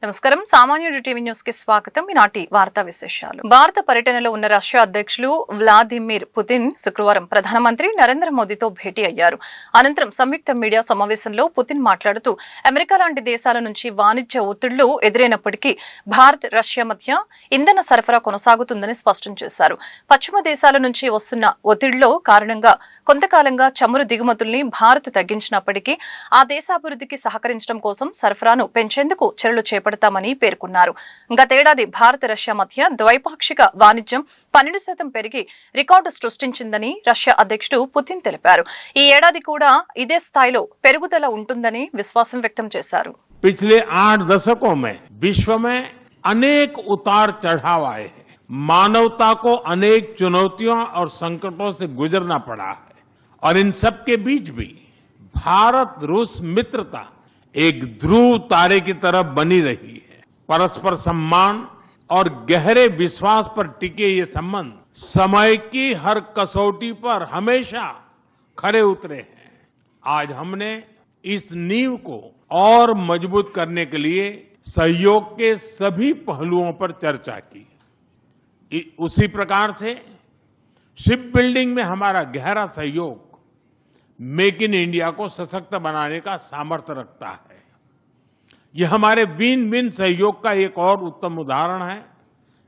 నమస్కారం. సామాన్యుడి TV news కి స్వాగతం. ఈనాటి వార్తా విశేషాలు. భారత పర్యటనలో ఉన్న రష్యా అధ్యక్షులు వ్లాదిమిర్ పుతిన్ శుక్రవారం ప్రధానమంత్రి నరేంద్ర మోదీతో భేటీ అయ్యారు. అనంతరం సంయుక్త మీడియా సమావేశంలో పుతిన్ మాట్లాడుతూ అమెరికా లాంటి దేశాల నుంచి వాణిజ్య ఒత్తిళ్లు ఎదురైనప్పటికీ భారత్ రష్యా మధ్య ఇంధన సరఫరా కొనసాగుతుందని స్పష్టం చేశారు. పశ్చిమ దేశాల నుంచి వస్తున్న ఒత్తిళ్ల కారణంగా కొంతకాలంగా చమురు దిగుమతుల్ని భారత్ తగ్గించినప్పటికీ ఆ దేశాభివృద్ధికి సహకరించడం కోసం సరఫరాను పెంచేందుకు చర్యలు చేపడతామని పేర్కొన్నారు. గతేడాది భారత రష్యా మధ్య ద్వైపాక్షిక వాణిజ్యం 12% పెరిగి రికార్డు సృష్టించిందని రష్యా అధ్యక్షుడు పుతిన్ తెలిపారు. ఈ ఏడాది కూడా ఇదే స్థాయిలో పెరుగుదల ఉంటుందని విశ్వాసం వ్యక్తం చేశారు. पिछले 8 दशकों में विश्व में अनेक उतार चढ़ाव आए हैं. मानवता को अनेक चुनौतियों और संकटों से गुजरना पड़ा है और इन सब के बीच भी भारत रूस मित्रता एक ध्रुव तारे की तरफ बनी रही है. परस्पर सम्मान और गहरे विश्वास पर टिके ये संबंध समय की हर कसौटी पर हमेशा खरे उतरे हैं. आज हमने इस नींव को और मजबूत करने के लिए सहयोग के सभी पहलुओं पर चर्चा की. उसी प्रकार से शिप बिल्डिंग में हमारा गहरा सहयोग मेक इन इंडिया को सशक्त बनाने का सामर्थ्य रखता है. यह हमारे विन विन सहयोग का एक और उत्तम उदाहरण है,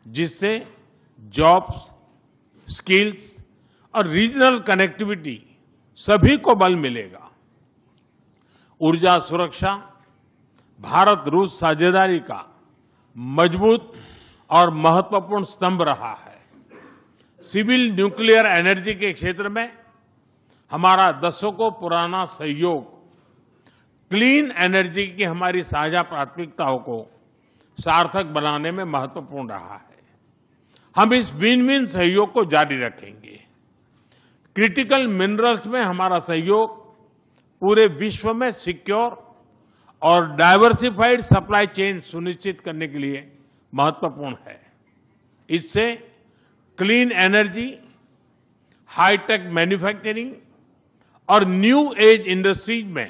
जिससे जॉब्स, स्किल्स और रीजनल कनेक्टिविटी सभी को बल मिलेगा. ऊर्जा सुरक्षा भारत रूस साझेदारी का मजबूत और महत्वपूर्ण स्तंभ रहा है. सिविल न्यूक्लियर एनर्जी के क्षेत्र में हमारा दशकों पुराना सहयोग क्लीन एनर्जी की हमारी साझा प्राथमिकताओं को सार्थक बनाने में महत्वपूर्ण रहा है. हम इस विन विन सहयोग को जारी रखेंगे. क्रिटिकल मिनरल्स में हमारा सहयोग पूरे विश्व में सिक्योर और डाइवर्सिफाइड सप्लाई चेन सुनिश्चित करने के लिए महत्वपूर्ण है. इससे क्लीन एनर्जी, हाईटेक मैन्युफैक्चरिंग और न्यू एज इंडस्ट्रीज में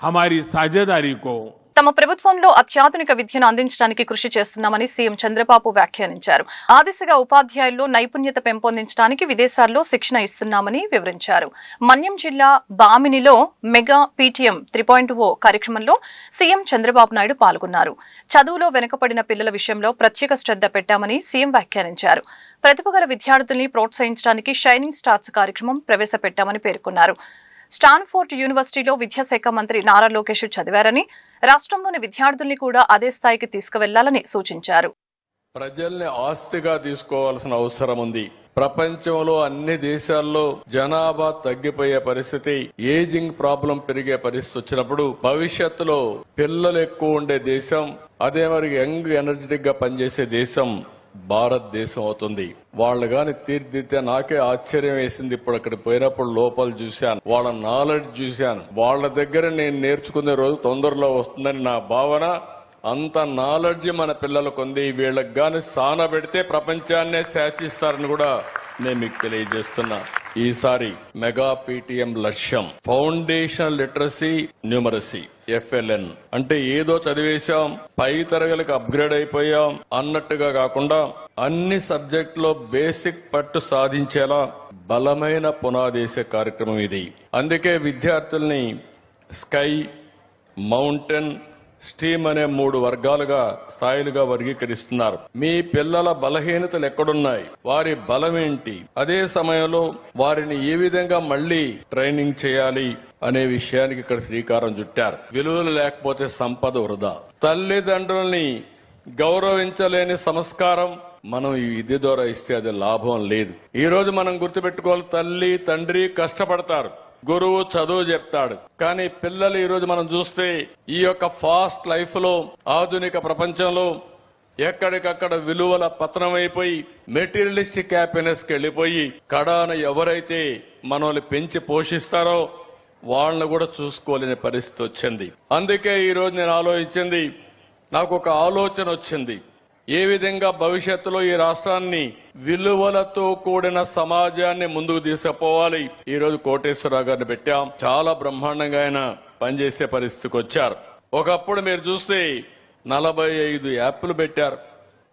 हमारी साझेदारी को తమ ప్రభుత్వంలో అత్యాధునిక విద్యను అందించడానికి కృషి చేస్తున్నామని సీఎం చంద్రబాబు వ్యాఖ్యానించారు. ఆ దిశగా ఉపాధ్యాయుల్లో నైపుణ్యత పెంపొందించడానికి విదేశాల్లో శిక్షణ ఇస్తున్నామని వివరించారు. మన్యం జిల్లా బామినిలో మెగా పీటీఎం 3.0 కార్యక్రమంలో సీఎం చంద్రబాబు నాయుడు పాల్గొన్నారు. చదువులో వెనుకబడిన పిల్లల విషయంలో ప్రత్యేక శ్రద్ధ పెట్టామని సీఎం వ్యాఖ్యానించారు. ప్రతిభ గల విద్యార్థుల్ని ప్రోత్సహించడానికి షైనింగ్ స్టార్స్ కార్యక్రమం ప్రవేశపెట్టామని పేర్కొన్నారు. స్టాన్ఫోర్డ్ యూనివర్సిటీలో విద్యాశాఖ మంత్రి నారా లోకేష్ చదివారని, రాష్ట్రంలోని విద్యార్థుల్ని కూడా అదే స్థాయికి తీసుకువెళ్లాలని సూచించారు. ప్రజల్ని ఆస్తిగా తీసుకోవాల్సిన అవసరం ఉంది. ప్రపంచంలో అన్ని దేశాల్లో జనాభా తగ్గిపోయే పరిస్థితి, ఏజింగ్ ప్రాబ్లం పెరిగే పరిస్థితి వచ్చినప్పుడు భవిష్యత్తులో పిల్లలు ఎక్కువ ఉండే దేశం, అదే మరి యంగ్ ఎనర్జెటిక్ గా పనిచేసే దేశం భారతదేశం అవుతుంది. వాళ్ళు గాని తీర్చిదిద్దితే నాకే ఆశ్చర్యం వేసింది. ఇప్పుడు అక్కడికి పోయినప్పుడు లోపల చూశాను, వాళ్ళ నాలెడ్జ్ చూశాను. వాళ్ళ దగ్గర నేను నేర్చుకునే రోజు తొందరలో వస్తుందని నా భావన. అంత నాలెడ్జ్ మన పిల్లలకు ఉంది. వీళ్ళకి గాని సాన పెడితే ప్రపంచాన్నే శాసిస్తారని కూడా నేను మీకు తెలియజేస్తున్నా. ఈసారి మెగా పీటీఎం లక్ష్యం ఫౌండేషన్ లిటరసీ న్యూమరసీ FLN అంటే ఏదో చదివేశాం, పై తరగతికి అప్గ్రేడ్ అయిపోయాం అన్నట్టుగా కాకుండా అన్ని సబ్జెక్టులో బేసిక్ పట్టు సాధించేలా బలమైన పునాదేసే కార్యక్రమం ఇది. అందుకే విద్యార్థుల్ని స్కై, మౌంటైన్, స్టీమ్ అనే 3 వర్గాలుగా స్థాయిలుగా వర్గీకరిస్తున్నారు. మీ పిల్లల బలహీనతలు ఎక్కడున్నాయి, వారి బలమేంటి, అదే సమయంలో వారిని ఏ విధంగా మళ్లీ ట్రైనింగ్ చేయాలి అనే విషయానికి ఇక్కడ శ్రీకారం చుట్టారు. విలువలు లేకపోతే సంపద వృధా. తల్లిదండ్రుల్ని గౌరవించలేని సంస్కారం మనం ఈ విద్య ద్వారా ఇస్తే అది లాభం లేదు. ఈ రోజు మనం గుర్తుపెట్టుకోవాలి, తల్లి తండ్రి కష్టపడతారు, గురువు చదువు చెప్తాడు. కానీ పిల్లలు ఈ రోజు మనం చూస్తే ఈ యొక్క ఫాస్ట్ లైఫ్ లో, ఆధునిక ప్రపంచంలో ఎక్కడికక్కడ విలువల పతనమైపోయి మెటీరియలిస్టిక్ హ్యాపీనెస్ కి వెళ్లిపోయి కడాన ఎవరైతే మనల్ని పెంచి పోషిస్తారో వాళ్ళని కూడా చూసుకోలేని పరిస్థితి వచ్చింది. అందుకే ఈ రోజు నేను ఆలోచించింది, నాకు ఒక ఆలోచన వచ్చింది. ఏ విధంగా భవిష్యత్తులో ఈ రాష్ట్రాన్ని విలువలతో కూడిన సమాజాన్ని ముందుకు తీసుకుపోవాలి. ఈ రోజు కోటేశ్వరరావు గారిని పెట్టాం. చాలా బ్రహ్మాండంగా ఆయన పనిచేసే పరిస్థితికి వచ్చారు. ఒకప్పుడు మీరు చూస్తే 45 యాప్లు పెట్టారు.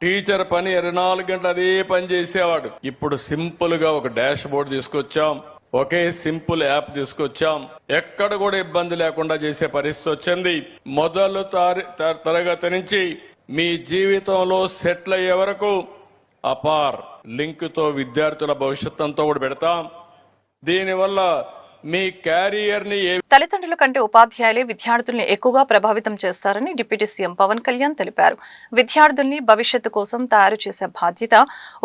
టీచర్ పని 24 గంటలు అదే పని చేసేవాడు. ఇప్పుడు సింపుల్ గా ఒక డాష్ బోర్డ్ తీసుకొచ్చాం, ఒకే సింపుల్ యాప్ తీసుకొచ్చాం. ఎక్కడ కూడా ఇబ్బంది లేకుండా చేసే పరిస్థితి వచ్చింది. మొదలు తరగతి నుంచి మీ జీవితంలో సెటిల్ అయ్యే వరకు అపార్ లింక్ తో విద్యార్థుల భవిష్యత్ అంతా కూడా పెడతాం. దీనివల్ల మీ క్యారియర్ ని తల్లిదండ్రుల కంటే ఉపాధ్యాయులే విద్యార్థుల్ని ఎక్కువగా ప్రభావితం చేస్తారని డిప్యూటీ సీఎం పవన్ కళ్యాణ్ తెలిపారు. విద్యార్థుల్ని భవిష్యత్తు కోసం తయారు చేసే బాధ్యత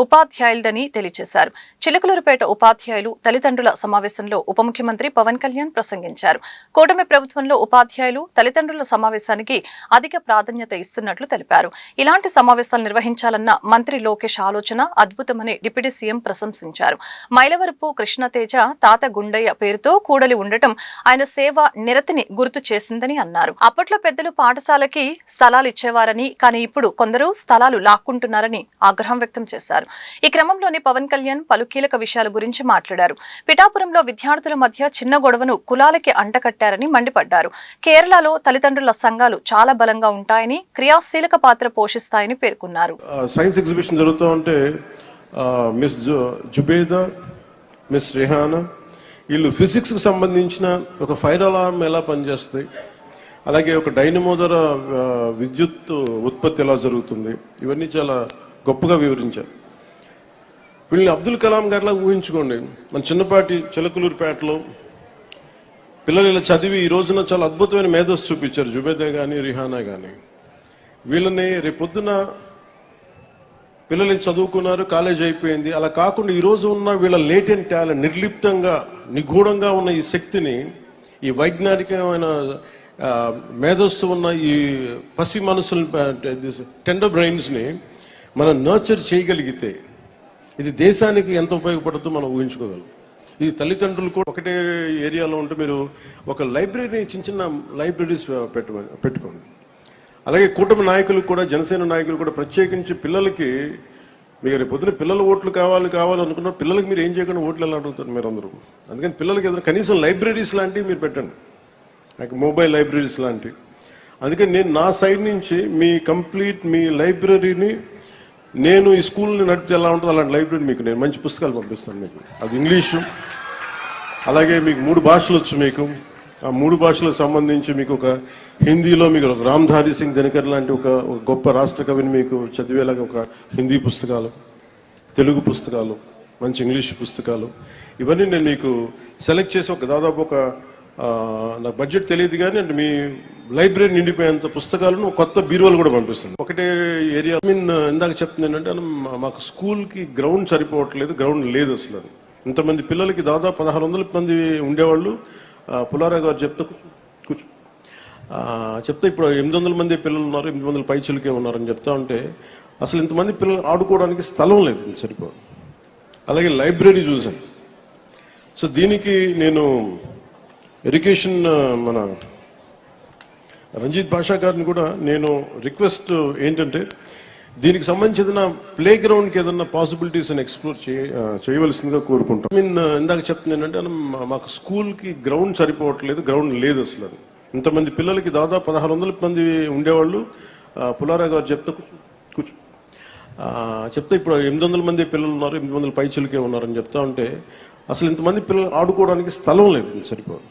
ఉపాధ్యాయులదని తెలియజేశారు. చిలకలూరుపేట ఉపాధ్యాయులు తల్లిదండ్రుల సమావేశంలో ఉప ముఖ్యమంత్రి పవన్ కళ్యాణ్ ప్రసంగించారు. కూటమి ప్రభుత్వంలో ఉపాధ్యాయులు తల్లిదండ్రుల సమావేశానికి అధిక ప్రాధాన్యత ఇస్తున్నట్లు తెలిపారు. ఇలాంటి సమావేశాలు నిర్వహించాలన్న మంత్రి లోకేష్ ఆలోచన అద్భుతమని డిప్యూటీ సీఎం ప్రశంసించారు. మైలవరపు కృష్ణతేజ తాత గుండయ్య పేరుతో కూడలి ఉండటం ఆయన సేవ నిరతిని గుర్తు చేసిందని అన్నారు. అప్పట్లో పెద్దలు పాఠశాలకి స్థలాలు ఇచ్చేవారని, కానీ ఇప్పుడు కొందరు స్థలాలు లాక్కుంటున్నారని ఆగ్రహం వ్యక్తం చేశారు. ఈ క్రమంలోనే పవన్ కళ్యాణ్ పలు కీలక విషయాల గురించి మాట్లాడారు. పిఠాపురంలో విద్యార్థుల మధ్య చిన్న గొడవను కులాలకి అంటకట్టారని మండిపడ్డారు. కేరళలో తల్లిదండ్రుల సంఘాలు చాలా బలంగా ఉంటాయని, క్రియాశీలక పాత్ర పోషిస్తాయని పేర్కొన్నారు. సైన్స్ ఎగ్జిబిషన్ జరుగుతూ ఉంటే మిస్ జుబేదా, మిస్ రిహానా వీళ్ళు ఫిజిక్స్ కి సంబంధించిన ఒక ఫైర్ అలారం ఎలా పనిచేస్తాయి, అలాగే ఒక డైనమో ద్వారా విద్యుత్ ఉత్పత్తి ఎలా జరుగుతుంది, ఇవన్నీ చాలా గొప్పగా వివరించారు. వీళ్ళని అబ్దుల్ కలాం గారిలా ఊహించుకోండి. మన చిన్నపాటి చిలకలూరుపేటలో పిల్లలు ఇలా చదివి ఈ రోజున చాలా అద్భుతమైన మేధస్సు చూపించారు. జుబేదా కానీ రిహానా కానీ వీళ్ళని రేపొద్దున పిల్లలు చదువుకున్నారు, కాలేజ్ అయిపోయింది. అలా కాకుండా ఈ రోజు ఉన్న వీళ్ళ లేటెంట్ టాలెంట్, నిర్లిప్తంగా నిగూఢంగా ఉన్న ఈ శక్తిని, ఈ వైజ్ఞానికమైన మేధస్సు ఉన్న ఈ పసి మనసులు, టెండర్ బ్రెయిన్స్ని మనం నర్చర్ చేయగలిగితే ఇది దేశానికి ఎంత ఉపయోగపడుతుందో మనం ఊహించుకోగలం. ఇది తల్లిదండ్రులు కూడా ఒకటే ఏరియాలో ఉంటే మీరు ఒక లైబ్రరీ, చిన్న చిన్న లైబ్రరీస్ పెట్టుకోండి. అలాగే కూటమి నాయకులు కూడా, జనసేన నాయకులు కూడా ప్రత్యేకించి పిల్లలకి, మీరు రేపు పొద్దున పిల్లల ఓట్లు కావాలనుకున్న పిల్లలకి మీరు ఏం చేయకుండా ఓట్లు ఎలా అడుగుతారు మీరు అందరూ. అందుకని పిల్లలకి ఏదైనా కనీసం లైబ్రరీస్ లాంటివి మీరు పెట్టండి, నాకు మొబైల్ లైబ్రరీస్ లాంటివి. అందుకని నేను నా సైడ్ నుంచి మీ లైబ్రరీని, నేను ఈ స్కూల్ని నడిపితే ఎలా ఉంటుందో అలాంటి లైబ్రరీ మీకు నేను మంచి పుస్తకాలు పంపిస్తాను మీకు. అది ఇంగ్లీషు, అలాగే మీకు 3 భాషలు వచ్చు. మీకు ఆ 3 భాషలకు సంబంధించి మీకు ఒక హిందీలో మీకు రామ్ధారి సింగ్ దినకర్ లాంటి ఒక గొప్ప రాష్ట్ర కవిని మీకు చదివేలాగా ఒక హిందీ పుస్తకాలు, తెలుగు పుస్తకాలు, మంచి ఇంగ్లీష్ పుస్తకాలు, ఇవన్నీ నేను మీకు సెలెక్ట్ చేసి ఒక దాదాపు ఒక నాకు బడ్జెట్ తెలియదు కానీ అంటే మీ లైబ్రరీ నిండిపోయేంత పుస్తకాలను కొత్త బీరువాలు కూడా పంపిస్తుంది. ఒకటే ఏరియా ఇందాక చెప్తుంది ఏంటంటే మాకు స్కూల్కి గ్రౌండ్ సరిపోవట్లేదు, గ్రౌండ్ లేదు అసలు. ఇంతమంది పిల్లలకి దాదాపు 1600 మంది ఉండేవాళ్ళు. పులారా గారు చెప్తే ఇప్పుడు 800 మంది పిల్లలు ఉన్నారు, 800 పైచులకే ఉన్నారని చెప్తా ఉంటే అసలు ఇంతమంది పిల్లలు ఆడుకోవడానికి స్థలం లేదు, సరిపోదు. అలాగే లైబ్రరీ చూసాను. సో దీనికి నేను ఎడ్యుకేషన్ మన రంజిత్ భాషా గారిని కూడా నేను రిక్వెస్ట్ ఏంటంటే దీనికి సంబంధించిన ప్లే గ్రౌండ్కి ఏదన్నా పాసిబిలిటీస్ అని ఎక్స్ప్లోర్ చేయవలసిందిగా కోరుకుంటాం. ఇందాక చెప్తుంది ఏంటంటే మాకు స్కూల్కి గ్రౌండ్ సరిపోవట్లేదు, గ్రౌండ్ లేదు అసలు. ఇంతమంది పిల్లలకి దాదాపు 1600 మంది ఉండేవాళ్ళు. పులారా గారు చెప్తే ఇప్పుడు 800 మంది పిల్లలు ఉన్నారు, 800 పైచులకే ఉన్నారని చెప్తా ఉంటే అసలు ఇంతమంది పిల్లలు ఆడుకోవడానికి స్థలం లేదు, సరిపోదు.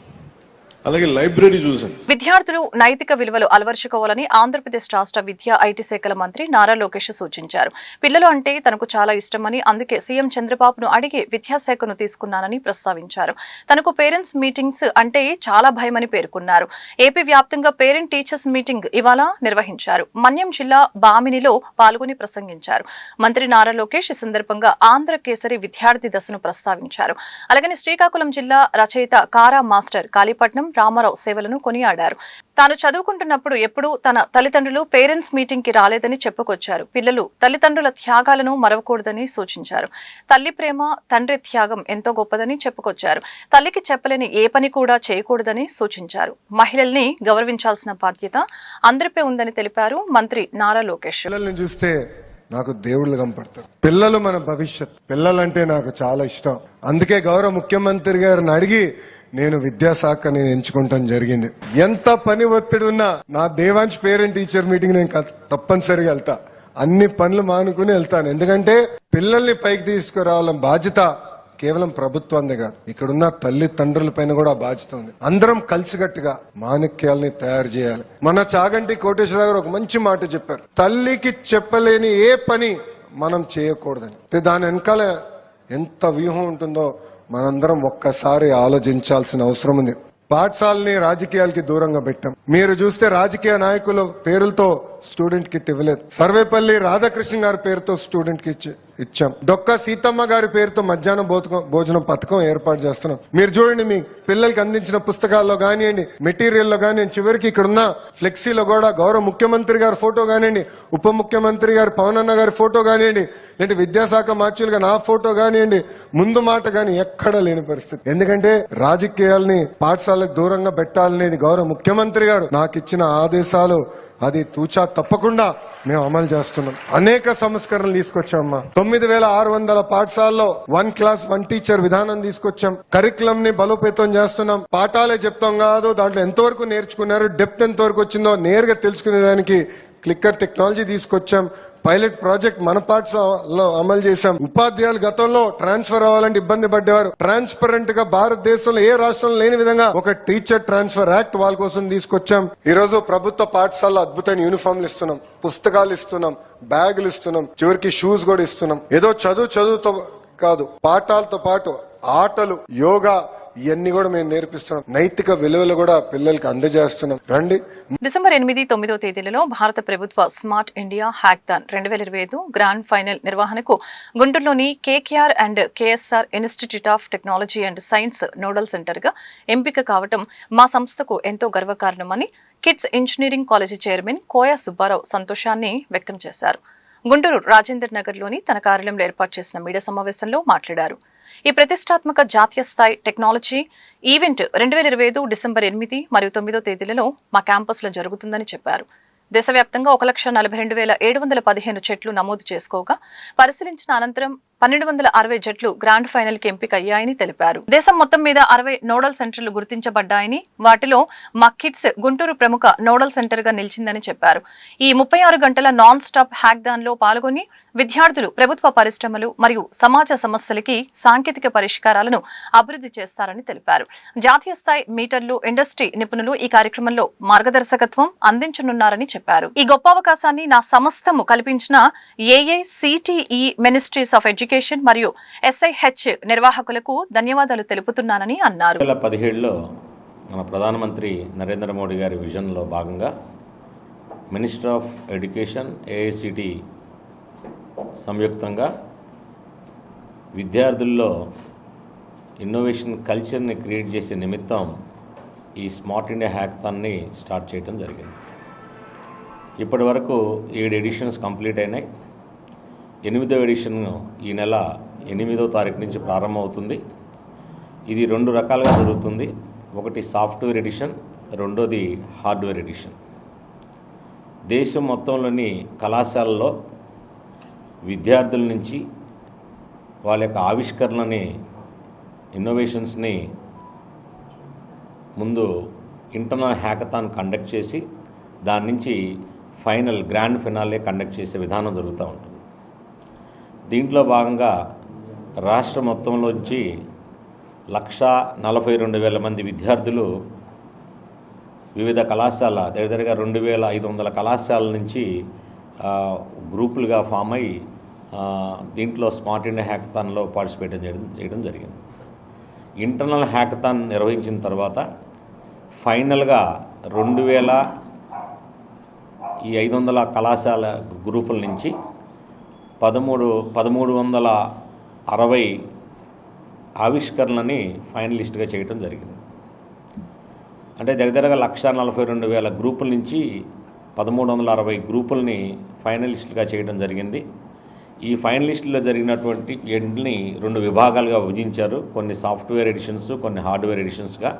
అలాగే లైబ్రరీ చూసాను. విద్యార్థులు నైతిక విలువలు అలవర్చుకోవాలని ఆంధ్రప్రదేశ్ రాష్ట్ర విద్యా ఐటీ శాఖల మంత్రి నారా లోకేష్ సూచించారు. పిల్లలు అంటే తనకు చాలా ఇష్టమని, అందుకే సీఎం చంద్రబాబును అడిగి విద్యాశాఖను తీసుకున్నానని ప్రస్తావించారు. తనకు పేరెంట్స్ మీటింగ్స్ అంటే చాలా భయమని పేర్కొన్నారు. ఏపీ వ్యాప్తంగా పేరెంట్ టీచర్స్ మీటింగ్ ఇవాళ నిర్వహించారు. మన్యం జిల్లా బామినిలో పాల్గొని ప్రసంగించారు. మంత్రి నారా లోకేష్ ఈ సందర్భంగా ఆంధ్ర కేసరి విద్యార్థి దశను ప్రస్తావించారు. అలాగని శ్రీకాకుళం జిల్లా రచయిత కారా మాస్టర్ కాళీపట్నం రామారావు సేవలను కొనియాడారు. తాను చదువుకుంటున్నప్పుడు ఎప్పుడూ తన తల్లిదండ్రులు పేరెంట్స్ మీటింగ్ కి రాలేదని చెప్పుకొచ్చారు. పిల్లలు తల్లిదండ్రుల త్యాగాలను మరవకూడదని సూచించారు. తల్లి ప్రేమ, తండ్రి త్యాగం ఎంతో గొప్పదని చెప్పుకొచ్చారు. తల్లికి చెప్పలేని ఏ పని కూడా చేయకూడదని సూచించారు. మహిళల్ని గౌరవించాల్సిన బాధ్యత అందరిపై ఉందని తెలిపారు మంత్రి నారా లోకేష్. చూస్తే నాకు దేవుళ్ళు కనపడతారు. పిల్లలు మన భవిష్యత్. పిల్లలంటే నాకు చాలా ఇష్టం. అందుకే గౌరవ ముఖ్యమంత్రి గారిని అడిగి నేను విద్యాశాఖని ఎంచుకుంటాం జరిగింది. ఎంత పని ఒత్తిడి ఉన్నా నా దేవాంశ్ పేరెంట్ టీచర్ మీటింగ్ నేను తప్పనిసరిగా వెళ్తా. అన్ని పనులు మానుకుని వెళ్తాను. ఎందుకంటే పిల్లల్ని పైకి తీసుకురావాలని బాధ్యత కేవలం ప్రభుత్వందే కాదు, ఇక్కడున్న తల్లిదండ్రుల పైన కూడా బాధ్యత ఉంది. అందరం కలిసికట్టుగా మాణిక్యాలని తయారు చేయాలి. మన చాగంటి కోటేశ్వరరావు గారు ఒక మంచి మాట చెప్పారు, తల్లికి చెప్పలేని ఏ పని మనం చేయకూడదని. దాని వెనకాల ఎంత వ్యూహం ఉంటుందో మనందరం ఒక్కసారి ఆలోచించాల్సిన అవసరం ఉంది. పాఠశాలని రాజకీయాలకి దూరంగా పెట్టాం. మీరు చూస్తే రాజకీయ నాయకుల పేరులతో స్టూడెంట్ కిట్ ఇవ్వలేదు. సర్వేపల్లి రాధాకృష్ణ గారి పేరుతో స్టూడెంట్ కి ఇచ్చాం. డొక్కా సీతమ్మ గారి పేరుతో మధ్యాహ్నం భోజనం పథకం ఏర్పాటు చేస్తున్నాం. మీరు చూడండి, మీ పిల్లలకి అందించిన పుస్తకాల్లో కానివ్వండి, మెటీరియల్లో కానివ్వండి, చివరికి ఇక్కడున్న ఫ్లెక్సీలో కూడా గౌరవ ముఖ్యమంత్రి గారి ఫోటో కానివ్వండి, ఉప ముఖ్యమంత్రి గారు పవన్ అన్న గారి ఫోటో కానివ్వండి, లేదంటే విద్యాశాఖ మార్చులుగా నా ఫోటో కానివ్వండి, ముందు మాట కానీ ఎక్కడా లేని పరిస్థితి. ఎందుకంటే రాజకీయాల్ని పాఠశాలకు దూరంగా పెట్టాలనేది గౌరవ ముఖ్యమంత్రి గారు నాకు ఇచ్చిన ఆదేశాలు. అది తూచా తప్పకుండా మేము అమలు చేస్తున్నాం. అనేక సంస్కరణలు తీసుకొచ్చామమ్మా. 9,600 పాఠశాలలో 1 క్లాస్ 1 టీచర్ విధానం తీసుకొచ్చాం. కరికులం ని బలోపేతం చేస్తున్నాం. పాఠాలే చెప్తాం కాదు, దాంట్లో ఎంతవరకు నేర్చుకున్నారు, డెప్త్ ఎంతవరకు వచ్చిందో నేరుగా తెలుసుకునేదానికి క్లిక్కర్ టెక్నాలజీ తీసుకొచ్చాం. పైలట్ ప్రాజెక్ట్ మన పాఠశాలలో అమలు చేశాం. ఉపాధ్యాయులు గతంలో ట్రాన్స్ఫర్ అవ్వాలంటే ఇబ్బంది పడ్డేవారు. ట్రాన్స్పరెంట్ గా భారతదేశంలో ఏ రాష్ట్రంలో లేని విధంగా ఒక టీచర్ ట్రాన్స్ఫర్ యాక్ట్ వాళ్ళ కోసం తీసుకొచ్చాం. ఈ రోజు ప్రభుత్వ పాఠశాలలో అద్భుతమైన యూనిఫామ్లు ఇస్తున్నాం, పుస్తకాలు ఇస్తున్నాం, బ్యాగులు ఇస్తున్నాం, చివరికి షూస్ కూడా ఇస్తున్నాం. ఏదో చదువుతో కాదు, పాఠాలతో పాటు ఆటలు, యోగా ఇవన్నీ కూడా మేము నేర్పిస్తున్నాం. నైతిక విలువలు కూడా పిల్లలకి అందజేస్తున్నాం. రండి. డిసెంబర్ 8, 9 తేదీలలో భారత ప్రభుత్వ smart India hackathon 2025 grand final నిర్వహణకు గుంటూరులోని KKR and KSR institute of technology and science nodal centre గా ఎంపిక కావటం మా సంస్థకు ఎంతో గర్వకారణమని kids engineering college chairman Koya Subbarao సంతోషాన్ని వ్యక్తం చేశారు. గుంటూరు రాజేందర్ నగర్ లోని తన కార్యాలయంలో ఏర్పాటు చేసిన మీడియా సమావేశంలో మాట్లాడారు. ఈ ప్రతిష్టాత్మక జాతీయ స్థాయి టెక్నాలజీ ఈవెంట్ 2025 డిసెంబర్ 8 మరియు 9 తేదీలలో మా క్యాంపస్ లో జరుగుతుందని చెప్పారు. దేశవ్యాప్తంగా 1,42,715 చెట్లు నమోదు చేసుకోగా పరిశీలించిన అనంతరం 1,260 జట్లు గ్రాండ్ ఫైనల్ కి ఎంపిక అయ్యాయని తెలిపారు. దేశం మొత్తం మీద 60 నోడల్ సెంటర్లు గుర్తించబడ్డాయని, వాటిలో మా కిడ్స్ గుంటూరు ప్రముఖ నోడల్ సెంటర్ గా నిలిచిందని చెప్పారు. ఈ 36 గంటల నాన్ స్టాప్ హ్యాక్థాన్ లో పాల్గొని విద్యార్థులు ప్రభుత్వ పరిశ్రమలు మరియు సమాజ సమస్యలకి సాంకేతిక పరిష్కారాలను అభివృద్ధి చేస్తారని తెలిపారు. జాతీయ స్థాయి మీటర్లు, ఇండస్ట్రీ నిపుణులు ఈ కార్యక్రమంలో మార్గదర్శకత్వం అందించనున్నారని చెప్పారు. ఈ గొప్ప అవకాశాన్ని నా సంస్థము కల్పించిన ఏఐసిటిఈ మినిస్ట్రీస్ ఆఫ్ ఎడ్యుకేషన్ మరియు SIH నిర్వాహకులకు ధన్యవాదాలు తెలుపుతున్నానని అన్నారు. 2017లో మన ప్రధానమంత్రి నరేంద్ర మోడీ గారి విజన్లో భాగంగా మినిస్టర్ ఆఫ్ ఎడ్యుకేషన్, AICTE సంయుక్తంగా విద్యార్థుల్లో ఇన్నోవేషన్ కల్చర్ని క్రియేట్ చేసే నిమిత్తం ఈ స్మార్ట్ ఇండియా హ్యాకథాన్ని స్టార్ట్ చేయడం జరిగింది. ఇప్పటి వరకు 7 ఎడిషన్స్ కంప్లీట్ అయినాయి. 8వ ఎడిషన్ ఈ నెల 8వ తారీఖు నుంచి ప్రారంభమవుతుంది. ఇది 2 రకాలుగా జరుగుతుంది. ఒకటి సాఫ్ట్వేర్ ఎడిషన్, రెండోది హార్డ్వేర్ ఎడిషన్. దేశం మొత్తంలోని కళాశాలలో విద్యార్థుల నుంచి వాళ్ళ యొక్క ఆవిష్కరణని, ఇన్నోవేషన్స్ని ముందు ఇంటర్నల్ హ్యాకథాన్ కండక్ట్ చేసి దాని నుంచి ఫైనల్ గ్రాండ్ ఫినాలే కండక్ట్ చేసే విధానం జరుగుతూ ఉంటుంది. దీంట్లో భాగంగా రాష్ట్ర మొత్తంలోంచి 1,42,000 మంది విద్యార్థులు వివిధ కళాశాల దగ్గరగా 2,500 కళాశాలల నుంచి గ్రూపులుగా ఫామ్ అయ్యి దీంట్లో స్మార్ట్ ఇండియా హ్యాకథాన్లో పార్టిసిపేట్ చేయడం జరిగింది. ఇంటర్నల్ హ్యాకథాన్ నిర్వహించిన తర్వాత ఫైనల్గా 2,500 కళాశాల గ్రూపుల నుంచి 1,360 ఆవిష్కరణలని ఫైనలిస్ట్గా చేయడం జరిగింది. అంటే దగ్గరగా 1,42,000 గ్రూపుల నుంచి 1,360 గ్రూపుల్ని ఫైనలిస్టులుగా చేయడం జరిగింది. ఈ ఫైనలిస్టులో జరిగినటువంటి ఎంట్ని 2 విభాగాలుగా విభజించారు. కొన్ని సాఫ్ట్వేర్ ఎడిషన్స్, కొన్ని హార్డ్వేర్ ఎడిషన్స్గా.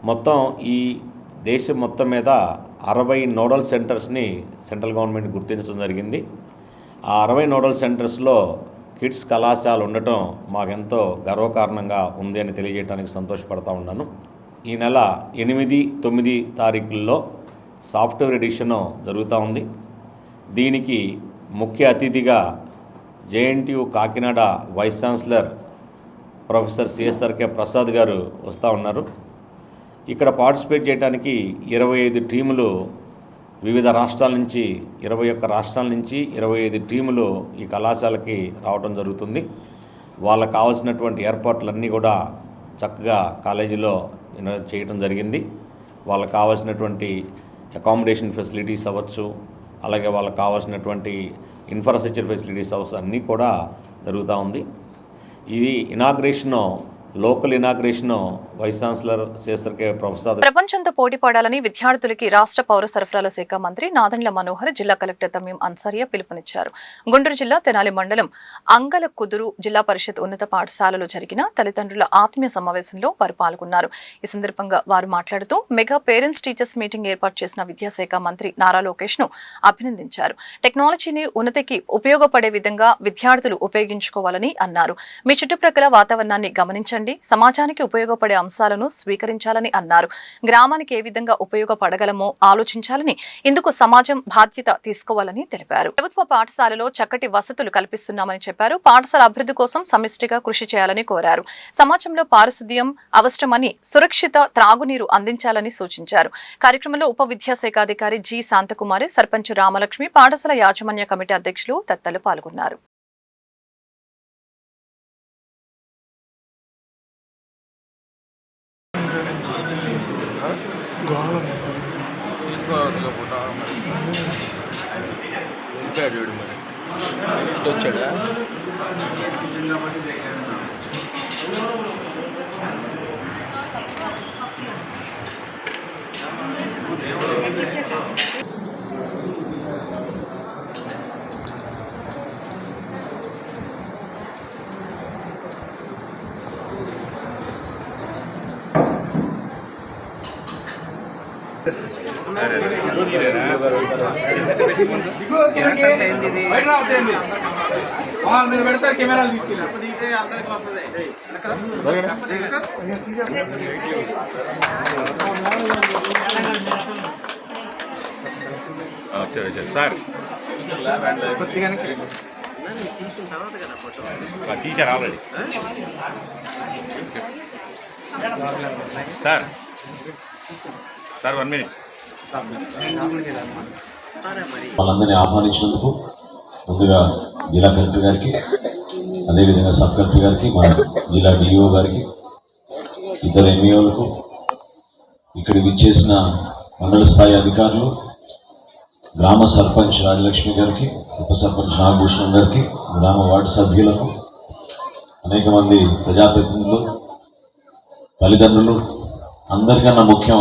మొత్తం ఈ దేశం మొత్తం మీద 60 నోడల్ సెంటర్స్ని సెంట్రల్ గవర్నమెంట్ గుర్తించడం జరిగింది. ఆ 60 నోడల్ సెంటర్స్లో కిడ్స్ కళాశాల ఉండటం మాకెంతో గర్వకారణంగా ఉంది అని తెలియజేయడానికి సంతోషపడతా ఉన్నాను. ఈ నెల 8, 9 తారీఖుల్లో సాఫ్ట్వేర్ ఎడిషన్ జరుగుతూ ఉంది. దీనికి ముఖ్య అతిథిగా JNTU Kakinada vice chancellor professor CSRK Prasad garu వస్తూ ఉన్నారు. ఇక్కడ పార్టిసిపేట్ చేయడానికి 25 టీములు వివిధ రాష్ట్రాల నుంచి 21 రాష్ట్రాల నుంచి 25 టీములు ఈ కళాశాలకి రావడం జరుగుతుంది. వాళ్ళకు కావాల్సినటువంటి ఏర్పాట్లన్నీ కూడా చక్కగా కాలేజీలో చేయడం జరిగింది. వాళ్ళకు కావాల్సినటువంటి అకామిడేషన్ ఫెసిలిటీస్ అవ్వచ్చు, అలాగే వాళ్ళకు కావాల్సినటువంటి ఇన్ఫ్రాస్ట్రక్చర్ ఫెసిలిటీస్ అవ్వచ్చు, అన్నీ కూడా జరుగుతూ ఉంది. ఇది inauguration, local inauguration vice chancellor CSRK professor. ప్రపంచంతో పోటీ పడాలని విద్యార్థులకి రాష్ట్ర పౌర సరఫరాల శాఖ మంత్రి నాదెండ్ల మనోహర్ జిల్లా కలెక్టర్ తమీం అన్సారియా పిలుపునిచ్చారు. గుంటూరు జిల్లా తెనాలి మండలం అంగలకుదురు జిల్లా పరిషత్ ఉన్నత పాఠశాలలో జరిగిన తల్లిదండ్రుల ఆత్మీయ సమావేశంలో వారు పాల్గొన్నారు. ఈ సందర్భంగా వారు మాట్లాడుతూ మెగా పేరెంట్స్ టీచర్స్ మీటింగ్ ఏర్పాటు చేసిన విద్యాశాఖ మంత్రి నారా లోకేష్ ను అభినందించారు. టెక్నాలజీని ఉన్నతికి ఉపయోగపడే విధంగా విద్యార్థులు ఉపయోగించుకోవాలని అన్నారు. మీ చుట్టుప్రక్కల వాతావరణాన్ని గమనించండి, సమాజానికి ఉపయోగపడే అంశాలను స్వీకరించాలని అన్నారు. గ్రామానికి ఏ విధంగా ఉపయోగపడగలమో ఆలోచించాలని, ఇందుకు సమాజం బాధ్యత తీసుకోవాలని తెలిపారు. ప్రభుత్వ పాఠశాలలో చక్కటి వసతులు కల్పిస్తున్నామని చెప్పారు. పాఠశాల అభివృద్ధి కోసం సమిష్టిగా కృషి చేయాలని కోరారు. సమాజంలో పారిశుద్ధ్యం అవసరమని, సురక్షిత త్రాగునీరు అందించాలని సూచించారు. కార్యక్రమంలో ఉప విద్యాశాఖ అధికారి G శాంతకుమారి, సర్పంచ్ రామలక్ష్మి, పాఠశాల యాజమాన్య కమిటీ అధ్యక్షులు తదితరులు పాల్గొన్నారు. కెమెరాలు తీసుకెళ్ళి sir teacher already sir 1 minute. వాళ్ళందరినీ ఆహ్వానించినందుకు ముందుగా జిల్లా కలెక్టర్ గారికి, అదేవిధంగా సబ్ కలెక్టర్ గారికి, మన జిల్లా DO గారికి, ఇతర MAOలకు, ఇక్కడికి విచ్చేసిన మండల స్థాయి అధికారులు, గ్రామ సర్పంచ్ రాజలక్ష్మి గారికి, ఉప సర్పంచ్ నాగభూషణం గారికి, గ్రామ వార్డు సభ్యులకు, అనేక మంది ప్రజాప్రతినిధులు, తల్లిదండ్రులు, అందరికన్నా ముఖ్యం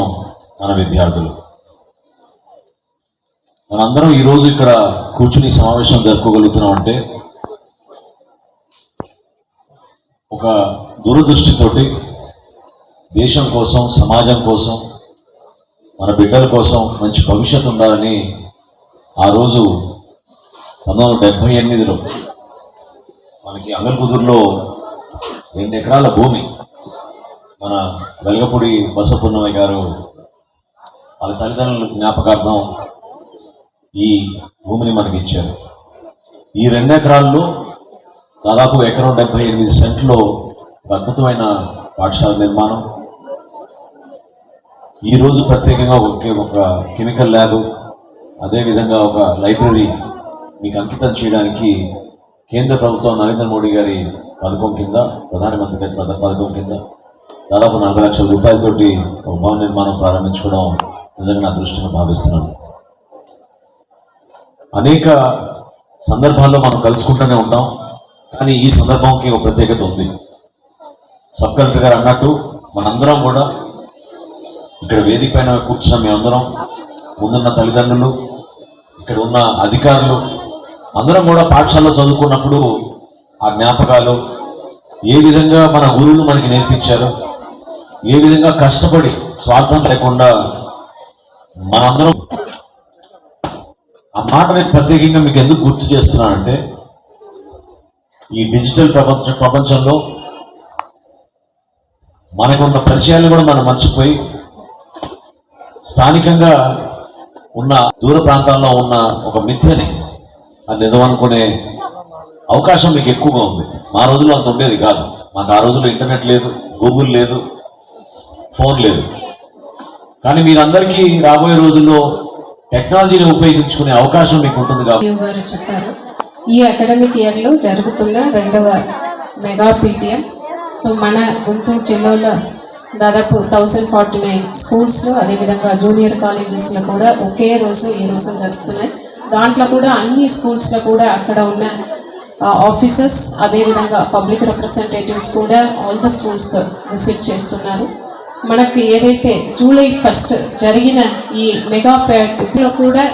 మన విద్యార్థులు. మనందరం ఈరోజు ఇక్కడ కూర్చుని సమావేశం జరుపుకోగలుగుతున్నాం అంటే ఒక దూరదృష్టితోటి దేశం కోసం, సమాజం కోసం, మన బిడ్డల కోసం మంచి భవిష్యత్తు ఉండాలని ఆ రోజు 1978లో మనకి అంగల్కుదురులో 2 ఎకరాల భూమి మన వెలగపూడి బసపున్నయ్య గారు వాళ్ళ తల్లిదండ్రుల జ్ఞాపకార్థం ఈ భూమిని మనకి ఇచ్చారు. ఈ 2 ఎకరాల్లో దాదాపు 1.78 సెంట్లో ఒక అద్భుతమైన పాఠశాల నిర్మాణం, ఈరోజు ప్రత్యేకంగా ఒక కెమికల్ ల్యాబ్, అదేవిధంగా ఒక లైబ్రరీ మీకు అంకితం చేయడానికి కేంద్ర ప్రభుత్వం నరేంద్ర మోడీ గారి పథకం కింద, ప్రధానమంత్రి గారి పథకం కింద దాదాపు 40 లక్షల రూపాయలతోటి ఒక భవన నిర్మాణం ప్రారంభించుకోవడం నిజంగా నా అదృష్టంగా భావిస్తున్నాను. అనేక సందర్భాల్లో మనం కలుసుకుంటూనే ఉంటాం, కానీ ఈ సందర్భంకి ఒక ప్రత్యేకత ఉంది. సబ్ కలెక్టర్ గారు అన్నట్టు మనందరం కూడా ఇక్కడ వేదిక పైన కూర్చున్న మేమందరం, ముందున్న తల్లిదండ్రులు, ఇక్కడ ఉన్న అధికారులు అందరం కూడా పాఠశాలలో చదువుకున్నప్పుడు ఆ జ్ఞాపకాలు, ఏ విధంగా మన గురువులు మనకి నేర్పించారు, ఏ విధంగా కష్టపడి స్వార్థం లేకుండా మనందరం, ఆ మాట నేను ప్రత్యేకంగా మీకు ఎందుకు గుర్తు చేస్తున్నానంటే ఈ డిజిటల్ ప్రపంచంలో మనకున్న పరిచయాలు కూడా మనం మర్చిపోయి స్థానికంగా ఉన్న దూర ప్రాంతాల్లో ఉన్న ఒక మిథ్యని అది నిజం అనుకునే అవకాశం మీకు ఎక్కువగా ఉంది. మా రోజుల్లో అంత ఉండేది కాదు. మాకు ఆ రోజుల్లో ఇంటర్నెట్ లేదు, గూగుల్ లేదు, ఫోన్ లేదు. కానీ మీరందరికీ రాబోయే రోజుల్లో టెక్నాలజీని ఉపయోగించుకునే అవకాశం మీకు ఉంటుంది కాబట్టి గారు చెప్పారు. ఈ అకాడమిక్ ఇయర్లో జరుగుతున్న 2వ మెగా పీటీఎం. సో మన గుంటూరు జిల్లాలో దాదాపు 1049 స్కూల్స్లో, అదేవిధంగా జూనియర్ కాలేజెస్లో కూడా ఒకే రోజు ఈ రోజు జరుగుతున్నాయి. దాంట్లో కూడా అన్ని స్కూల్స్లో కూడా అక్కడ ఉన్న ఆఫీసర్స్, అదేవిధంగా పబ్లిక్ రిప్రజెంటేటివ్స్ కూడా ఆల్ ద స్కూల్స్ విజిట్ చేస్తున్నారు. మనకి ఏదైతే జూలై 1 జరిగిన ఈ మెగా ప్యాడ్లో కూడా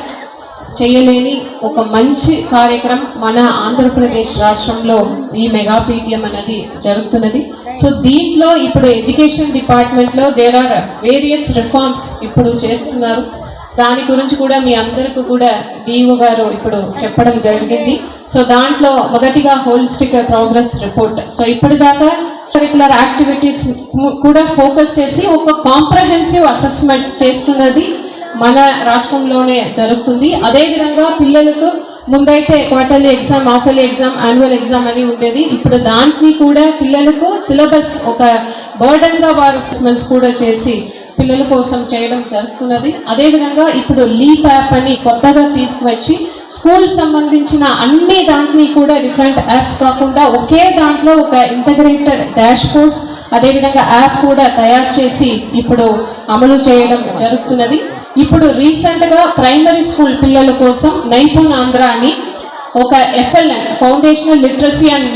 చేయలేని ఒక మంచి కార్యక్రమం మన ఆంధ్రప్రదేశ్ రాష్ట్రంలో ఈ మెగా పీటీఎం అనేది జరుగుతున్నది. సో దీంట్లో ఇప్పుడు ఎడ్యుకేషన్ డిపార్ట్మెంట్లో దేర్ ఆర్ వేరియస్ రిఫార్మ్స్ ఇప్పుడు చేస్తున్నారు. దాని గురించి కూడా మీ అందరికీ కూడా డిఓ గారు ఇప్పుడు చెప్పడం జరిగింది. సో దాంట్లో మొదటిగా హోలిస్టిక్ ప్రోగ్రెస్ రిపోర్ట్. సో ఇప్పటిదాకా కరికులర్ యాక్టివిటీస్ కూడా ఫోకస్ చేసి ఒక కాంప్రహెన్సివ్ అసెస్మెంట్ చేస్తున్నది మన రాష్ట్రంలోనే జరుగుతుంది. అదేవిధంగా పిల్లలకు ముందైతే quarterly exam, half-yearly exam, annual exam అని ఉండేది. ఇప్పుడు దాన్ని కూడా పిల్లలకు సిలబస్ ఒక బర్డన్గా వారు అసెస్మెంట్స్ కూడా చేసి పిల్లల కోసం చేయడం జరుగుతున్నది. అదేవిధంగా ఇప్పుడు లీప్ యాప్ అని కొత్తగా తీసుకువచ్చి స్కూల్ సంబంధించిన అన్ని దాంట్ని కూడా డిఫరెంట్ యాప్స్ కాకుండా ఒకే దాంట్లో ఒక ఇంటగ్రేటెడ్ డాష్ బోర్డ్, అదేవిధంగా యాప్ కూడా తయారు చేసి ఇప్పుడు అమలు చేయడం జరుగుతున్నది. ఇప్పుడు రీసెంట్గా ప్రైమరీ స్కూల్ పిల్లల కోసం నైపుణ్ ఆంధ్ర అని ఒక FLN foundational literacy and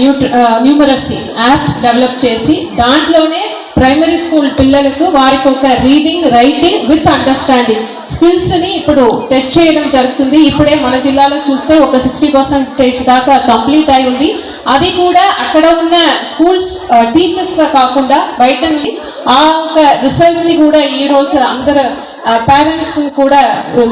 numeracy app develop చేసి దాంట్లోనే ప్రైమరీ స్కూల్ పిల్లలకు వారికి ఒక రీడింగ్, రైటింగ్ విత్ అండర్స్టాండింగ్ స్కిల్స్ని ఇప్పుడు టెస్ట్ చేయడం జరుగుతుంది. ఇప్పుడే మన జిల్లాలో చూస్తే ఒక 60% దాకా కంప్లీట్ అయి ఉంది. అది కూడా అక్కడ ఉన్న స్కూల్స్ టీచర్స్గా కాకుండా బయట నుండి ఆ ఒక రిజల్ట్ని కూడా ఈరోజు అందరు పేరెంట్స్ కూడా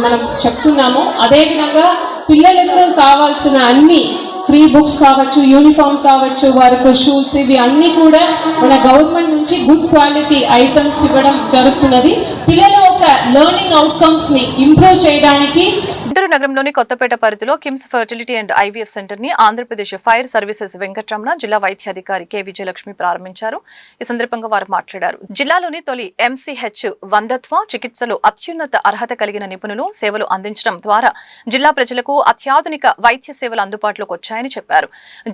మనం చెప్తున్నాము. అదేవిధంగా పిల్లలకు కావాల్సిన అన్ని ఫ్రీ బుక్స్ కావచ్చు, యూనిఫామ్స్ కావచ్చు, వారికి షూస్, ఇవి అన్నీ కూడా మన గవర్నమెంట్ నుంచి గుడ్ క్వాలిటీ ఐటమ్స్ ఇవ్వడం జరుగుతున్నది. పిల్లల ఒక లెర్నింగ్ అవుట్కమ్స్ని ఇంప్రూవ్ చేయడానికి గుంటూరు నగరంలోని కొత్తపేట పరిధిలో KIMS fertility and IVF centre ని ఆంధ్రప్రదేశ్ ఫైర్ సర్వీసెస్ వెంకటరమణ జిల్లా వైద్యాధికారి కె విజయలక్ష్మి ప్రారంభించారు. ఈ సందర్భంగా వారు మాట్లాడారు. జిల్లాలోని తొలి MCH వందత్వ చికిత్సలు అత్యున్నత అర్హత కలిగిన నిపుణులు సేవలు అందించడం ద్వారా జిల్లా ప్రజలకు అత్యాధునిక వైద్య సేవలు అందుబాటులోకి వచ్చాయని చెప్పారు.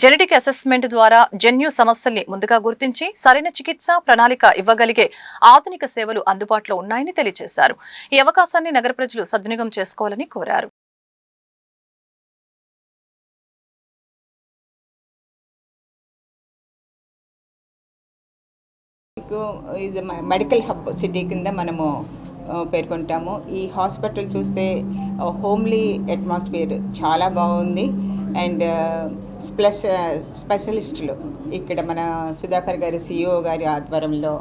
జెనెటిక్ అసెస్మెంట్ ద్వారా జన్యు సమస్యల్ని ముందుగా గుర్తించి సరైన చికిత్స ప్రణాళిక ఇవ్వగలిగే ఆధునిక సేవలు అందుబాటులో ఉన్నాయని తెలియజేశారు. ఈ అవకాశాన్ని నగర ప్రజలు సద్వినియోగం చేసుకోవాలని కోరారు. ఈజ్ మెడికల్ హబ్ సిటీ కింద మనము పేర్కొంటాము. ఈ హాస్పిటల్ చూస్తే హోమ్లీ అట్మాస్ఫియర్ చాలా బాగుంది. అండ్ ప్లస్ స్పెషలిస్టులు ఇక్కడ మన సుధాకర్ గారి CEO గారి ఆధ్వర్యంలో,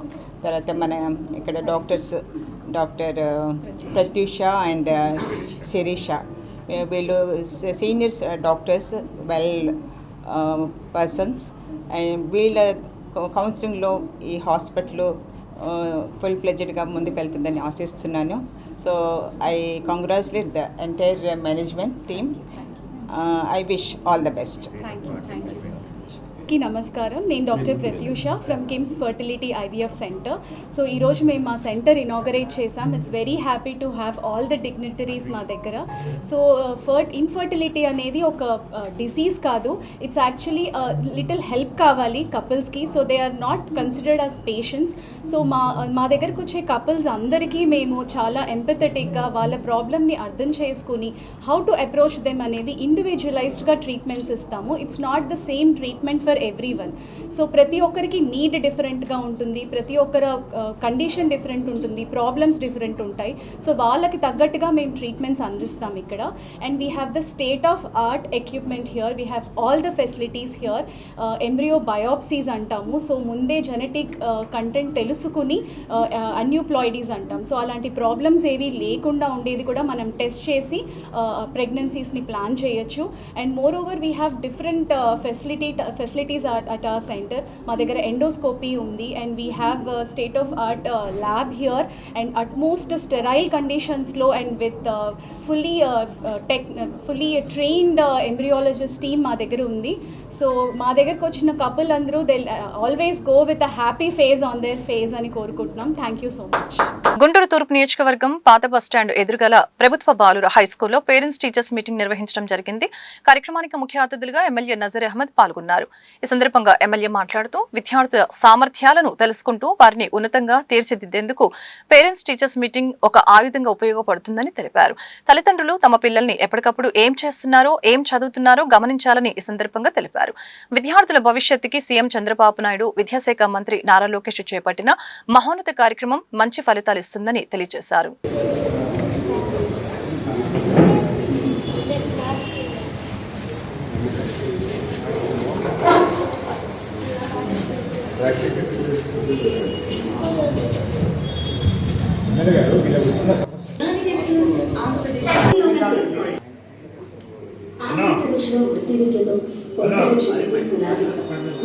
తర్వాత మన ఇక్కడ డాక్టర్ ప్రత్యూష అండ్ శిరీష, వీళ్ళు seniors doctors, well persons. And వీళ్ళ కౌన్సిలింగ్లో ఈ హాస్పిటల్ ఫుల్ ఫ్లెడ్జ్డ్గా ముందుకెళ్తుందని ఆశిస్తున్నాను. So I congratulate the entire management team. I wish all the best. Thank you so much. నమస్కారం, నేను doctor Pratyusha from KIMS fertility IVF centre. So ఈరోజు మేము మా సెంటర్ ఇనాగరేట్ చేసాం. It's very happy to have all the dignitaries మా దగ్గర. So infertility అనేది ఒక డిసీజ్ కాదు, ఇట్స్ యాక్చువల్లీ లిటిల్ హెల్ప్ కావాలి కపుల్స్కి. So they are not considered as patients. So మా దగ్గరకు వచ్చే కపుల్స్ అందరికీ మేము చాలా ఎంపథెటిక్గా వాళ్ళ ప్రాబ్లమ్ని అర్థం చేసుకుని హౌ టు అప్రోచ్ దెమ్ అనేది ఇండివిజువలైజ్డ్గా ట్రీట్మెంట్స్ ఇస్తాము. It's not the same treatment for for everyone. So ప్రతి ఒక్కరికి నీడ్ డిఫరెంట్గా ఉంటుంది, ప్రతి ఒక్కరు కండిషన్ డిఫరెంట్ ఉంటుంది, ప్రాబ్లమ్స్ డిఫరెంట్ ఉంటాయి. సో వాళ్ళకి తగ్గట్టుగా మేము ట్రీట్మెంట్స్ అందిస్తాం ఇక్కడ. And we have the state of art equipment here, we have all the facilities here. Embryo biopsies అంటాము, సో ముందే జెనెటిక్ కంటెంట్ తెలుసుకుని అన్యూప్లాయిడీస్ అంటాం. సో అలాంటి ప్రాబ్లమ్స్ ఏవి లేకుండా ఉండేది కూడా మనం టెస్ట్ చేసి ప్రెగ్నెన్సీస్ని ప్లాన్ చేయొచ్చు. And moreover we have different facilities at our centre. మా దగ్గర ఎండోస్కోపీ ఉంది, and we have state of art lab here, and utmost sterile కండిషన్స్లో and with fully trained embryologist team మా దగ్గర ఉంది. సో మా దగ్గరకు వచ్చిన కపుల్ అందరూ they always go with a happy face on their face అని కోరుకుంటున్నాం. Thank you so much. Guntur తూర్పు నియోజకవర్గం పాత బస్టాండ్ ఎదురుగల ప్రభుత్వ బాలుర హైస్కూల్లో పేరెంట్స్ టీచర్స్ మీటింగ్ నిర్వహించడం జరిగింది. కార్యక్రమానికి ముఖ్య అతిథులుగా ఎమ్మెల్యే నజీర్ అహ్మద్ పాల్గొన్నారు. ఈ సందర్భంగా ఎమ్మెల్యే మాట్లాడుతూ విద్యార్థుల సామర్థ్యాలను తెలుసుకుంటూ వారిని ఉన్నతంగా తీర్చిదిద్దేందుకు పేరెంట్స్ టీచర్స్ మీటింగ్ ఒక ఆయుధంగా ఉపయోగపడుతుందని తెలిపారు. తల్లిదండ్రులు తమ పిల్లల్ని ఎప్పటికప్పుడు ఏం చేస్తున్నారో, ఏం చదువుతున్నారో గమనించాలని ఈ సందర్భంగా తెలిపారు. విద్యార్థుల భవిష్యత్తుకి సీఎం చంద్రబాబు నాయుడు, విద్యాశాఖ మంత్రి నారా లోకేష్ చేపట్టిన మహోన్నత కార్యక్రమం మంచి ఫలితాలు ఇస్తుందని తెలియజేశారు. ఆంధ్రప్రదేశ్లో వృత్తి విద్యతో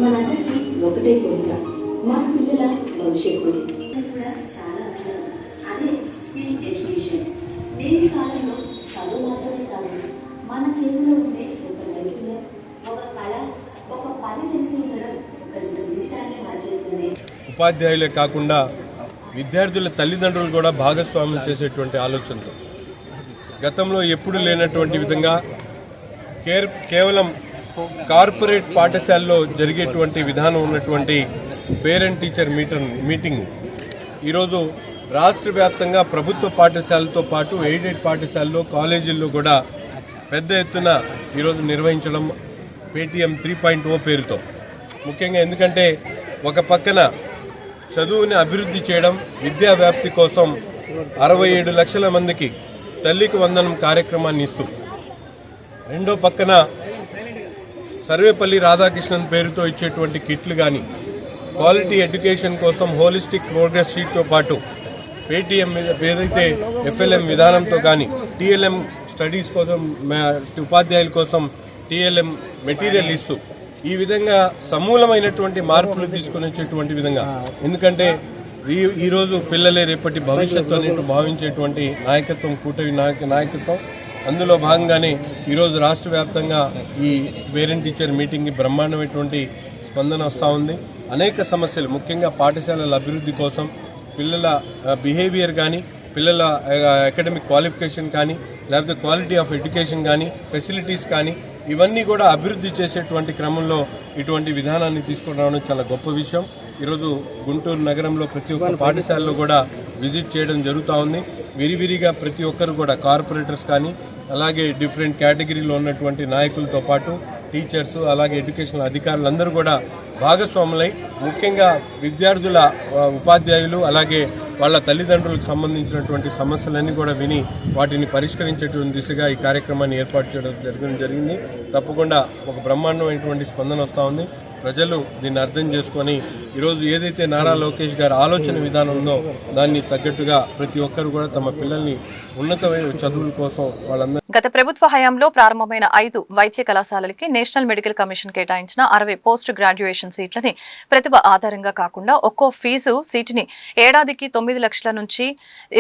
మనందరికీ ఒకటే కోరిక, మన పిల్లల భవిష్యత్తు కూడా చాలా అవసరం. అదే స్కిల్ ఎడ్యుకేషన్. నేటి కాలంలో చదువు మాత్రమే కాదు, మన చేతిలో ఉండే ఒక నైపుణ్యం, ఒక కళ, ఒక పని తెలిసి ఉండడం ఒక జీవితాన్ని మార్చేస్తుంది. ఉపాధ్యాయులే కాకుండా విద్యార్థుల తల్లిదండ్రులు కూడా భాగస్వామ్యం చేసేటువంటి ఆలోచనతో గతంలో ఎప్పుడు లేనటువంటి విధంగా కేవలం కార్పొరేట్ పాఠశాలలో జరిగేటువంటి విధానం ఉన్నటువంటి పేరెంట్ టీచర్ మీటింగ్ ఈరోజు రాష్ట్ర వ్యాప్తంగా ప్రభుత్వ పాఠశాలతో పాటు ఎయిడెడ్ పాఠశాలలో, కాలేజీల్లో కూడా పెద్ద ఎత్తున ఈరోజు నిర్వహించడం పేటీఎం 3.0 పేరుతో. ముఖ్యంగా ఎందుకంటే ఒక పక్కన చదువుని అభివృద్ధి చేయడం, విద్యా వ్యాప్తి కోసం 67 లక్షల మందికి తల్లికి వందనం కార్యక్రమాన్ని ఇస్తూ, రెండో పక్కన సర్వేపల్లి రాధాకృష్ణన్ పేరుతో ఇచ్చేటువంటి కిట్లు కానీ, క్వాలిటీ ఎడ్యుకేషన్ కోసం హోలిస్టిక్ ప్రోగ్రెస్ షీట్తో పాటు పేటీఎం ఏదైతే ఎఫ్ఎల్ఎం విధానంతో కానీ, టీఎల్ఎం స్టడీస్ కోసం ఉపాధ్యాయుల కోసం టీఎల్ఎం మెటీరియల్ ఇస్తూ ఈ విధంగా సమూలమైనటువంటి మార్పులు తీసుకొని వచ్చేటువంటి విధంగా, ఎందుకంటే ఈరోజు పిల్లలే రేపటి భవిష్యత్తు అనేట్టు భావించేటువంటి నాయకత్వం కూటమి నాయకత్వం. అందులో భాగంగానే ఈరోజు రాష్ట్ర వ్యాప్తంగా ఈ పేరెంట్ టీచర్ మీటింగ్కి బ్రహ్మాండమైనటువంటి స్పందన వస్తూ ఉంది. అనేక సమస్యలు, ముఖ్యంగా పాఠశాలల అభివృద్ధి కోసం, పిల్లల బిహేవియర్ కానీ, పిల్లల అకాడమిక్ క్వాలిఫికేషన్ కానీ, లేకపోతే క్వాలిటీ ఆఫ్ ఎడ్యుకేషన్ కానీ, ఫెసిలిటీస్ కానీ, ఇవన్నీ కూడా అభివృద్ధి చేసేటువంటి క్రమంలో ఇటువంటి విధానాన్ని తీసుకుని రావడం చాలా గొప్ప విషయం. ఈరోజు గుంటూరు నగరంలో ప్రతి ఒక్క పాఠశాలలో కూడా విజిట్ చేయడం జరుగుతూ ఉంది. విరివిరిగా ప్రతి ఒక్కరు కూడా కార్పొరేటర్స్ కానీ, అలాగే డిఫరెంట్ కేటగిరీలో ఉన్నటువంటి నాయకులతో పాటు టీచర్స్, అలాగే ఎడ్యుకేషన్ అధికారులందరూ కూడా భాగస్వాములై, ముఖ్యంగా విద్యార్థుల ఉపాధ్యాయులు అలాగే వాళ్ళ తల్లిదండ్రులకు సంబంధించినటువంటి సమస్యలన్నీ కూడా విని వాటిని పరిష్కరించేటువంటి దిశగా ఈ కార్యక్రమాన్ని ఏర్పాటు చేయడం జరిగింది. తప్పకుండా ఒక బ్రహ్మాండమైనటువంటి స్పందన వస్తూ ఉంది. ప్రజలు దీన్ని అర్థం చేసుకొని ఈరోజు ఏదైతే నారా లోకేష్ గారి ఆలోచన విధానం ఉందో దాన్ని తగ్గట్టుగా ప్రతి ఒక్కరు కూడా తమ పిల్లల్ని ఉన్నతమైన చదువుల కోసం వాళ్ళందరూ. గత ప్రభుత్వ హయాంలో ప్రారంభమైన 5 వైద్య కళాశాలలకి నేషనల్ మెడికల్ కమిషన్ కేటాయించిన 60 పోస్ట్ గ్రాడ్యుయేషన్ సీట్లని ప్రతిభ ఆధారంగా కాకుండా ఒక్కో ఫీజు సీటుని ఏడాదికి 9 లక్షల నుంచి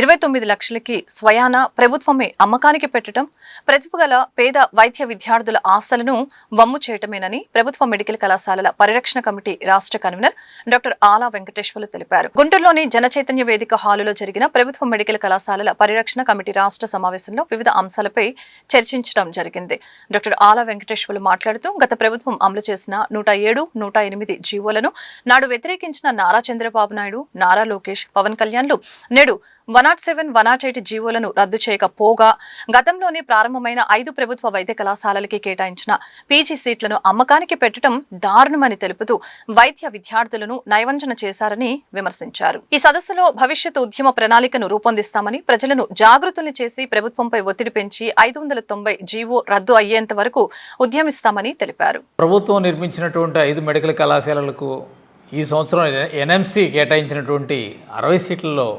29 లక్షలకి స్వయాన ప్రభుత్వమే అమ్మకానికి పెట్టడం ప్రతిభ గల పేద వైద్య విద్యార్థుల ఆశలను వమ్ము చేయటమేనని ప్రభుత్వ మెడికల్ కళాశాలల పరిరక్షణ కమిటీ రాష్ట్ర కన్వీనర్ డాక్టర్ ఆలా వెంకటేశ్వర్లు తెలిపారు. గుంటూరులోని జనచైతన్య వేదిక హాలులో జరిగిన ప్రభుత్వ మెడికల్ కళాశాలల పరిరక్షణ కమిటీ రాష్ట్ర సమావేశంలో వివిధ అంశాలపై చర్చించడం జరిగింది. డాక్టర్ ఆలా వెంకటేశ్వర్లు మాట్లాడుతూ గత ప్రభుత్వం అమలు చేసిన 107, 108 జీవోలను నాడు వ్యతిరేకించిన నారా చంద్రబాబు నాయుడు, నారా లోకేష్, పవన్ కళ్యాణ్లు నేడు 107, 108 జీవోలను రద్దు చేయకపోగా గతంలోనే ప్రారంభమైన 5 ప్రభుత్వ వైద్య కళాశాలలకి కేటాయించిన పీజీ సీట్లను అమ్మకానికి పెట్టడం దారుణమని నిజమని తెలుపుతూ వైద్య విద్యార్థులను నయవంచన చేశారని విమర్శించారు. ఈ సదస్సులో భవిష్యత్తు ఉద్యమ ప్రణాళికను రూపొందిస్తామని, ప్రజలను జాగృతుల్ని చేసి ప్రభుత్వంపై ఒత్తిడి పెంచి 590 జీవో రద్దు అయ్యేంత వరకు ఉద్యమిస్తామని తెలిపారు. ప్రభుత్వం నిర్మించినటువంటి 5 మెడికల్ కళాశాలలకు ఈ సంవత్సరం ఎన్ఎంసీ కేటాయించినటువంటి 60 సీట్లలో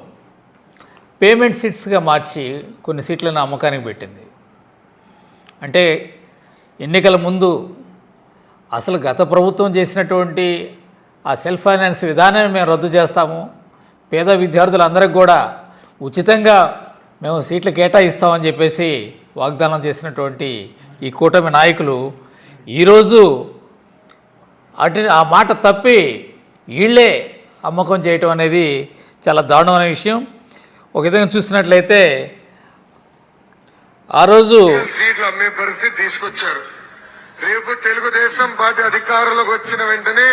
పేమెంట్ సీట్స్గా మార్చి కొన్ని సీట్లను అమ్మకానికి పెట్టింది. అంటే ఎన్నికల ముందు అసలు గత ప్రభుత్వం చేసినటువంటి ఆ సెల్ఫ్ ఫైనాన్స్ విధానాన్ని మేము రద్దు చేస్తాము, పేద విద్యార్థులందరికీ కూడా ఉచితంగా మేము సీట్లు కేటాయిస్తామని చెప్పేసి వాగ్దానం చేసినటువంటి ఈ కూటమి నాయకులు ఈరోజు ఆ మాట తప్పి వీళ్ళే అమ్మకం చేయటం అనేది చాలా దారుణమైన విషయం. ఒక విధంగా చూసినట్లయితే ఆ రోజు సీట్లు అమ్మే పరిస్థితి తీసుకొచ్చారు. రేపు తెలుగుదేశం పార్టీ అధికారంలోకి వచ్చిన వెంటనే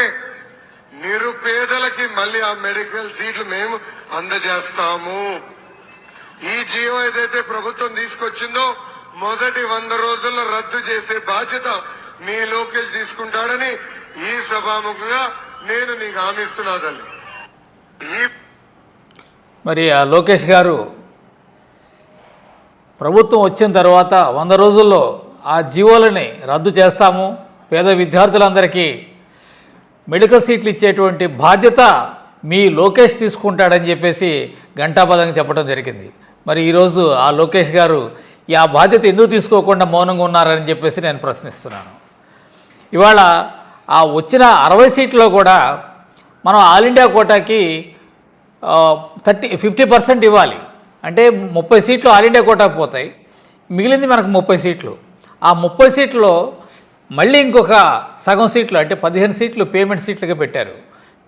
నిరుపేదలకి మళ్ళీ ఆ మెడికల్ సీట్లు మేము అందజేస్తాము. ఈ జీవో ఏదైతే ప్రభుత్వం తీసుకొచ్చిందో మొదటి 100 రోజుల్లో రద్దు చేసే బాధ్యత మీ లోకేష్ తీసుకుంటాడని ఈ సభాముఖంగా నేను నీకు హామీ ఇస్తున్నా తల్లి. మరి ఆ లోకేష్ గారు ప్రభుత్వం వచ్చిన తర్వాత 100 రోజుల్లో ఆ జీవోలని రద్దు చేస్తాము, పేద విద్యార్థులందరికీ మెడికల్ సీట్లు ఇచ్చేటువంటి బాధ్యత మీ లోకేష్ తీసుకుంటాడని చెప్పేసి ఘంటాపదంగా చెప్పడం జరిగింది. మరి ఈరోజు ఆ లోకేష్ గారు ఆ బాధ్యత ఎందుకు తీసుకోకుండా మౌనంగా ఉన్నారని చెప్పేసి నేను ప్రశ్నిస్తున్నాను. ఇవాళ ఆ వచ్చిన 60 సీట్లో కూడా మనం ఆల్ ఇండియా కోటాకి 50% ఇవ్వాలి. అంటే 30 సీట్లు ఆల్ ఇండియా కోటాకు పోతాయి, మిగిలింది మనకు 30 సీట్లు. ఆ 30 సీట్లో మళ్ళీ ఇంకొక సగం సీట్లు అంటే 15 సీట్లు పేమెంట్ సీట్లుగా పెట్టారు.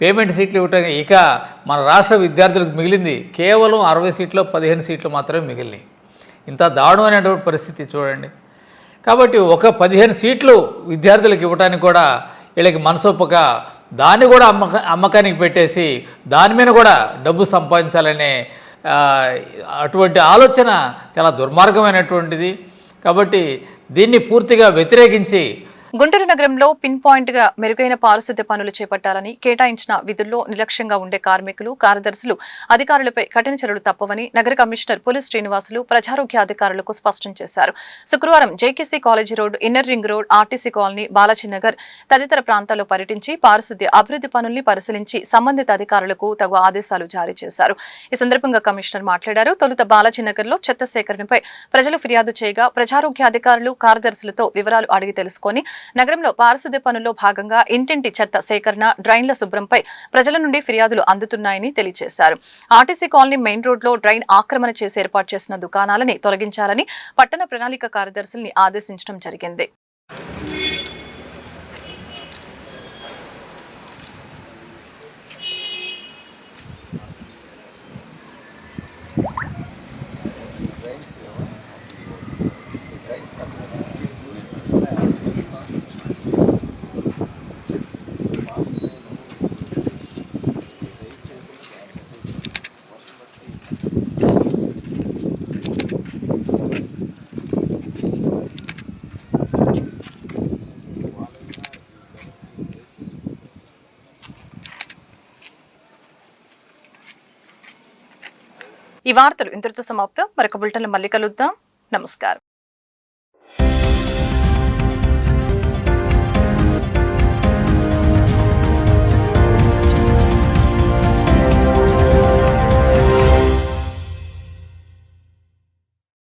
పేమెంట్ సీట్లు ఇవ్వటం ఇక మన రాష్ట్ర విద్యార్థులకు మిగిలింది కేవలం 60 సీట్లో 15 సీట్లు మాత్రమే మిగిలినాయి. ఇంత దారుణమైనటువంటి పరిస్థితి చూడండి. కాబట్టి ఒక 15 సీట్లు విద్యార్థులకు ఇవ్వడానికి కూడా వీళ్ళకి మనసొప్పక దాన్ని కూడా అమ్మకానికి పెట్టేసి దాని మీద కూడా డబ్బు సంపాదించాలనే అటువంటి ఆలోచన చాలా దుర్మార్గమైనటువంటిది. కాబట్టి దీన్ని పూర్తిగా వ్యతిరేకించి గుంటూరు నగరంలో పిన్ పాయింట్ గా మెరుగైన పారిశుద్ధ్య పనులు చేపట్టాలని, కేటాయించిన విధుల్లో నిర్లక్ష్యంగా ఉండే కార్మికులు, కార్యదర్శులు, అధికారులపై కఠిన చర్యలు తప్పవని నగర కమిషనర్ పులి శ్రీనివాసులు ప్రజారోగ్య అధికారులకు స్పష్టం చేశారు. శుక్రవారం JKC college road, inner ring road, RTC colony, Balaji Nagar తదితర ప్రాంతాల్లో పర్యటించి పారిశుద్ధ్య అభివృద్ధి పనుల్ని పరిశీలించి సంబంధిత అధికారులకు తగు ఆదేశాలు జారీ చేశారు. ఈ సందర్భంగా కమిషనర్ మాట్లాడారు. తొలుత బాలాజీనగర్ లో చెత్త సేకరణపై ప్రజలు ఫిర్యాదు చేయగా ప్రజారోగ్య అధికారులు, కార్యదర్శులతో వివరాలు అడిగి తెలుసుకొని నగరంలో పారిశుద్ధ్య పనుల్లో భాగంగా ఇంటింటి చెత్త సేకరణ, డ్రైన్ల శుభ్రంపై ప్రజల నుండి ఫిర్యాదులు అందుతున్నాయని తెలియజేశారు. ఆర్టీసీ కాలనీ మెయిన్ రోడ్ లో డ్రైన్ ఆక్రమణ చేసి ఏర్పాటు చేసిన దుకాణాలని తొలగించాలని పట్టణ ప్రణాళిక కార్యదర్శుల్ని ఆదేశించడం జరిగింది. ఈ వార్తలు ఇంతటితో సమాప్తం. మరొక బులెటిన్లో మళ్ళీ కలుద్దాం. నమస్కారం.